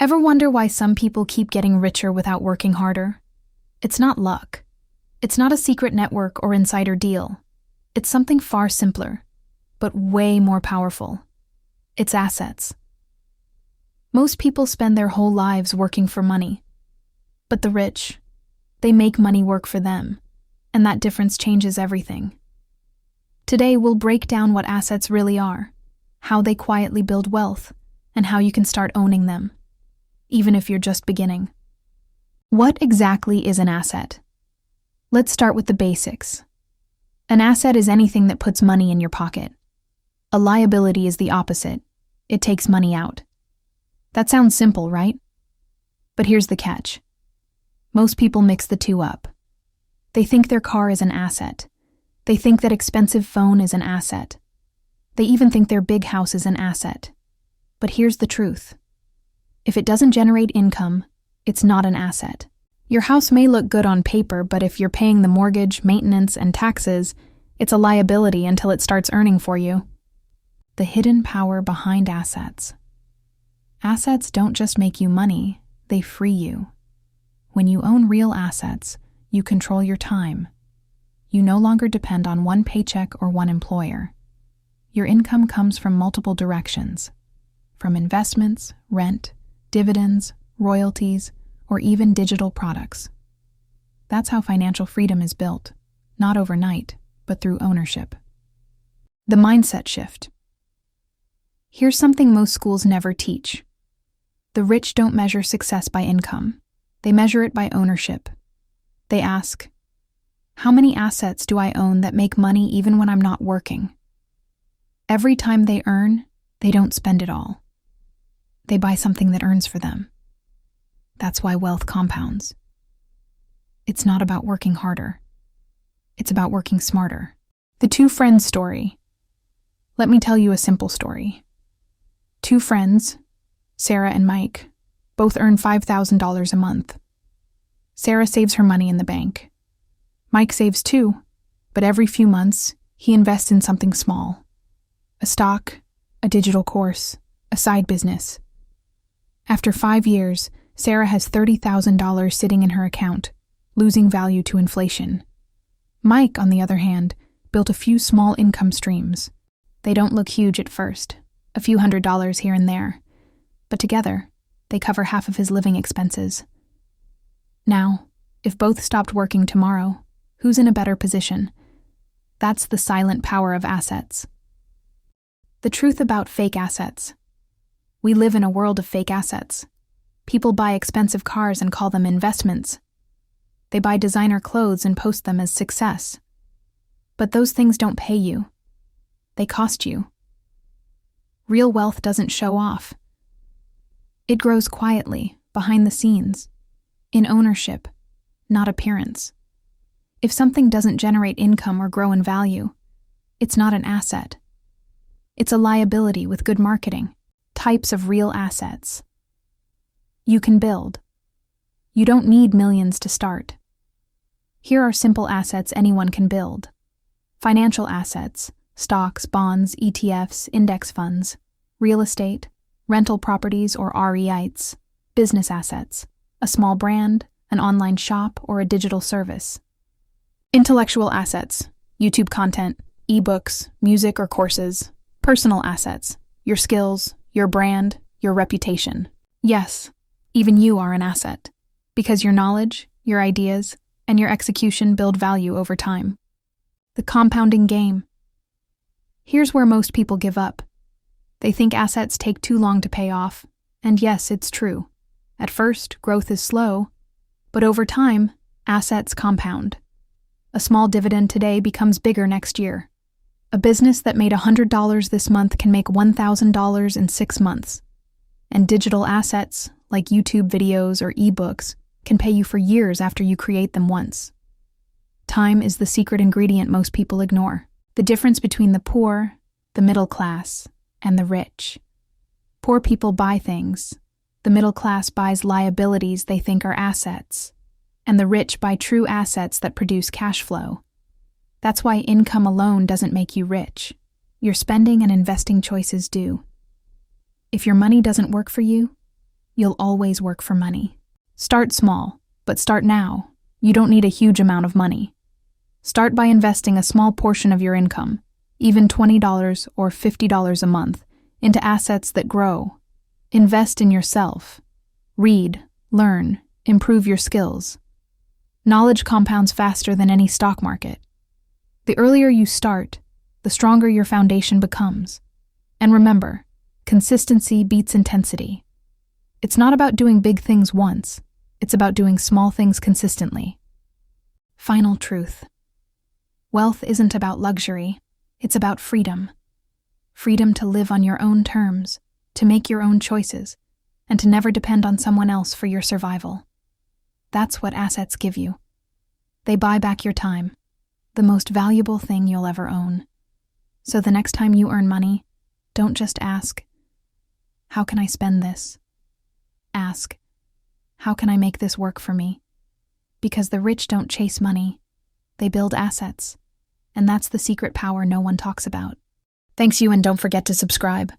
Ever wonder why some people keep getting richer without working harder? It's not luck. It's not a secret network or insider deal. It's something far simpler, but way more powerful. It's assets. Most people spend their whole lives working for money. But the rich, they make money work for them, and that difference changes everything. Today, we'll break down what assets really are, how they quietly build wealth, and how you can start owning them, even if you're just beginning. What exactly is an asset? Let's start with the basics. An asset is anything that puts money in your pocket. A liability is the opposite. It takes money out. That sounds simple, right? But here's the catch. Most people mix the two up. They think their car is an asset. They think that expensive phone is an asset. They even think their big house is an asset. But here's the truth. If it doesn't generate income, it's not an asset. Your house may look good on paper, but if you're paying the mortgage, maintenance, and taxes, it's a liability until it starts earning for you. The hidden power behind assets. Assets don't just make you money, they free you. When you own real assets, you control your time. You no longer depend on one paycheck or one employer. Your income comes from multiple directions, from investments, rent, dividends, royalties, or even digital products. That's how financial freedom is built, not overnight, but through ownership. The mindset shift. Here's something most schools never teach. The rich don't measure success by income. They measure it by ownership. They ask, how many assets do I own that make money even when I'm not working? Every time they earn, they don't spend it all. They buy something that earns for them. That's why wealth compounds. It's not about working harder. It's about working smarter. The two friends story. Let me tell you a simple story. Two friends, Sarah and Mike, both earn $5,000 a month. Sarah saves her money in the bank. Mike saves too, but every few months, he invests in something small. A stock, a digital course, a side business. After 5 years, Sarah has $30,000 sitting in her account, losing value to inflation. Mike, on the other hand, built a few small income streams. They don't look huge at first, a few $100s here and there, but together, they cover half of his living expenses. Now, if both stopped working tomorrow, who's in a better position? That's the silent power of assets. The truth about fake assets. We live in a world of fake assets. People buy expensive cars and call them investments. They buy designer clothes and post them as success. But those things don't pay you. They cost you. Real wealth doesn't show off. It grows quietly, behind the scenes, in ownership, not appearance. If something doesn't generate income or grow in value, it's not an asset. It's a liability with good marketing. Types of real assets. You can build. You don't need millions to start. Here are simple assets anyone can build. Financial assets, stocks, bonds, ETFs, index funds, real estate, rental properties or REITs, business assets, a small brand, an online shop, or a digital service. Intellectual assets, YouTube content, ebooks, music or courses. Personal assets, your skills, your brand, your reputation. Yes, even you are an asset, because your knowledge, your ideas, and your execution build value over time. The compounding game. Here's where most people give up. They think assets take too long to pay off, and yes, it's true. At first, growth is slow, but over time, assets compound. A small dividend today becomes bigger next year. A business that made $100 this month can make $1,000 in 6 months. And digital assets, like YouTube videos or ebooks, can pay you for years after you create them once. Time is the secret ingredient most people ignore. The difference between the poor, the middle class, and the rich. Poor people buy things. The middle class buys liabilities they think are assets. And the rich buy true assets that produce cash flow. That's why income alone doesn't make you rich. Your spending and investing choices do. If your money doesn't work for you, you'll always work for money. Start small, but start now. You don't need a huge amount of money. Start by investing a small portion of your income, even $20 or $50 a month, into assets that grow. Invest in yourself. Read, learn, improve your skills. Knowledge compounds faster than any stock market. The earlier you start, the stronger your foundation becomes. And remember, consistency beats intensity. It's not about doing big things once. It's about doing small things consistently. Final truth. Wealth isn't about luxury. It's about freedom. Freedom to live on your own terms, to make your own choices, and to never depend on someone else for your survival. That's what assets give you. They buy back your time, the most valuable thing you'll ever own. So the next time you earn money, don't just ask, "How can I spend this?" Ask, "How can I make this work for me?" Because the rich don't chase money, they build assets. And that's the secret power no one talks about. Thanks you, and don't forget to subscribe.